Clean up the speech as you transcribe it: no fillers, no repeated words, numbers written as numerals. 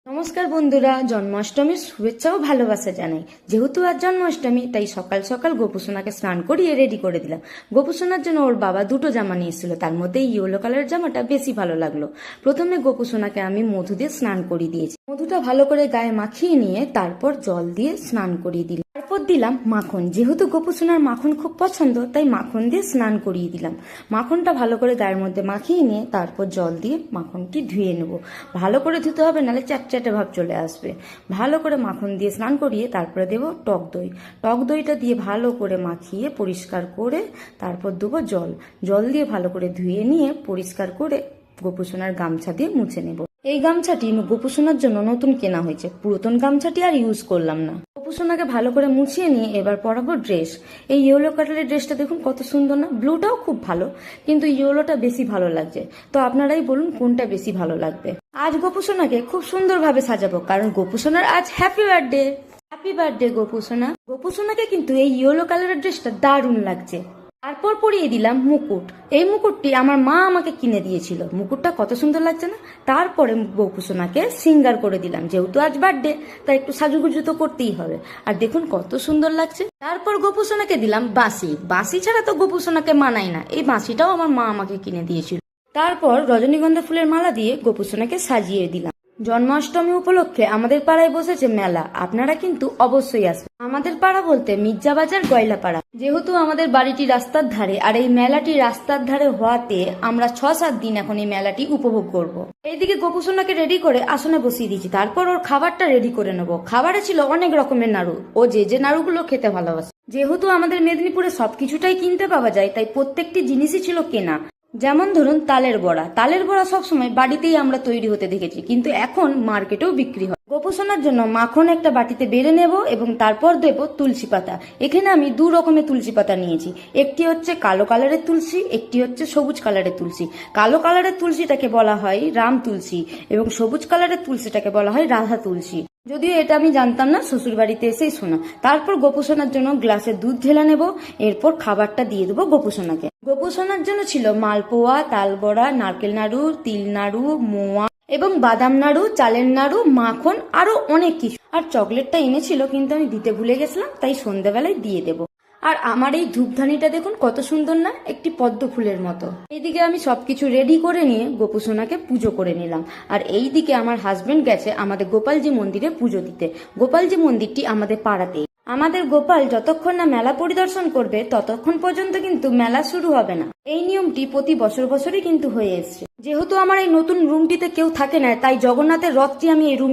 নমস্কার বন্ধুরা, জন্মাষ্টমীর শুভেচ্ছা ও ভালোবাসা জানাই। যেহেতু আজ জন্মাষ্টমী, তাই সকাল সকাল গোপুসোনাকে স্নান করিয়ে রেডি করে দিলাম। গোপুসোনার জন্য ওর বাবা দুটো জামা নিয়ে এসেছিল, তার মধ্যে এই ইয়েলো কালারের জামাটা বেশি ভালো লাগলো। প্রথমে গোপুসোনাকে আমি মধু দিয়ে স্নান করিয়ে দিয়েছি। মধুটা ভালো করে গায়ে মাখিয়ে নিয়ে তারপর জল দিয়ে স্নান করিয়ে দিলাম। তারপর দিলাম মাখন। যেহেতু গোপুসোনার মাখন খুব পছন্দ, তাই মাখন দিয়ে স্নান করিয়ে দিলাম। মাখনটা ভালো করে গায়ের মধ্যে মাখিয়ে নিয়ে তারপর জল দিয়ে মাখনটি ধুয়ে নেব। ভালো করে ধুতে হবে, নাহলে চ্যাটচ্যাটে ভাব চলে আসবে। ভালো করে মাখন দিয়ে স্নান করিয়ে তারপরে দেবো টক দই। টক দইটা দিয়ে ভালো করে মাখিয়ে পরিষ্কার করে তারপর দেবো জল। জল দিয়ে ভালো করে ধুয়ে নিয়ে পরিষ্কার করে গোপুসোনার গামছা দিয়ে মুছে নেব। এই গামছাটি গোপুসোনার জন্য নতুন কেনা হয়েছে, পুরাতন গামছাটি আর ইউজ করলাম না। গোপুসোনাকে ভালো করে মুছিয়ে নিয়ে এবার পরাবো ড্রেস। এই ইয়েলো কালারের ড্রেসটা দেখুন কত সুন্দর না? ব্লুটাও খুব ভালো, কিন্তু ইয়েলোটা বেশি ভালো লাগছে। তো আপনারাই বলুন কোনটা বেশি ভালো লাগবে। আজ গোপুসোনাকে খুব সুন্দরভাবে সাজাবো, কারণ গোপুসোনার আজ happy birthday. Happy birthday Gopusona. গোপুসোনাকে কিন্তু এই ইয়েলো কালারের ড্রেসটা দারুণ লাগছে। তারপর পরিয়ে দিলাম মুকুট। এই মুকুটটি আমার মা আমাকে কিনে দিয়েছিল। মুকুটটা কত সুন্দর লাগছে না? তারপরে গোপুসোনাকে সিঙ্গার করে দিলাম। যেহেতু আজ বার্থডে, তাই একটু সাজুগুজু তো করতেই হবে। আর দেখুন কত সুন্দর লাগছে। তারপর গোপুসোনাকে দিলাম বাঁশি। বাঁশি ছাড়া তো গোপুসোনাকে মানায় না। এই বাঁশিটাও আমার মা আমাকে কিনে দিয়েছিল। তারপর রজনীগন্ধা ফুলের মালা দিয়ে গোপুসোনাকে সাজিয়ে দিলাম। জন্মাষ্টমী উপলক্ষে আমাদের পাড়ায় বসেছে মেলা, আপনারা কিন্তু অবশ্যই আসবেন। আমাদের পাড়া বলতে মির্জা বাজার গয়লা পাড়া। যেহেতু আমাদের বাড়িটি রাস্তার ধারে, আর এই মেলাটি রাস্তার ধারে হওয়াতে আমরা 6-7 দিন এখন এই মেলাটি উপভোগ করব। এইদিকে গোপুসোনাকে রেডি করে আসনে বসিয়ে দিয়েছি। তারপর ওর খাবারটা রেডি করে নেবো। খাবারে ছিল অনেক রকমের নাড়ু। ও যে নাড়ুগুলো খেতে ভালোবাসে। যেহেতু আমাদের মেদিনীপুরে সবকিছুটাই কিনতে পাওয়া যায়, তাই প্রত্যেকটি জিনিসই ছিল কেনা। যেমন ধরুন তালের বড়া। তালের বড়া সবসময় বাড়িতেই আমরা তৈরি হতে দেখেছি, কিন্তু এখন মার্কেটেও বিক্রি হয়। গোপুসোনার জন্য মাখন একটা বাটিতে বেড়ে নেব এবং তারপর দেব তুলসী পাতা। এখানে আমি 2 রকমের তুলসী পাতা নিয়েছি। একটি হচ্ছে কালো কালারের তুলসী, একটি হচ্ছে সবুজ কালারের তুলসী। কালো কালারের তুলসীটাকে বলা হয় রাম তুলসী এবং সবুজ কালারের তুলসীটাকে বলা হয় রাধা তুলসী। যদিও এটা আমি জানতাম না, শ্বশুর বাড়িতে এসেই শোনা। তারপর গোপুসোনার জন্য গ্লাসে দুধ ঢেলে নেব। এরপর খাবারটা দিয়ে দেবো গোপুসোনাকে। গোপুসোনার জন্য ছিল মালপোয়া, তালবড়া, নারকেল নাড়ু, তিল নাড়ু, মোয়া এবং বাদাম নাড়ু, চালের নাড়ু, মাখন, আরো অনেক কিছু। আর চকলেটটা এনেছিল, কিন্তু আমি দিতে ভুলে গেছিলাম, তাই সন্ধ্যাবেলায় দিয়ে দেবো। আর আমার এই ধূপধানিটা দেখুন কত সুন্দর না? একটি পদ্ম ফুলের মতো। এইদিকে আমি সবকিছু রেডি করে নিয়ে গোপুসোনাকে পুজো করে নিলাম। আর এইদিকে আমার হাজবেন্ড গেছে আমাদের গোপালজি মন্দিরে পুজো দিতে। গোপালজি মন্দিরটি আমাদের পাড়াতেই। আমাদের গোপাল যতক্ষণ না মেলা পরিদর্শন করবে, ততক্ষণ পর্যন্ত কিন্তু মেলা শুরু হবে না। এই নিয়মটি প্রতি বছরই কিন্তু হয়ে এসছে। যেহেতু আমার এই নতুন রুমটিতে কেউ থাকে না, তাই জগন্নাথের রথটি আমি এই রুম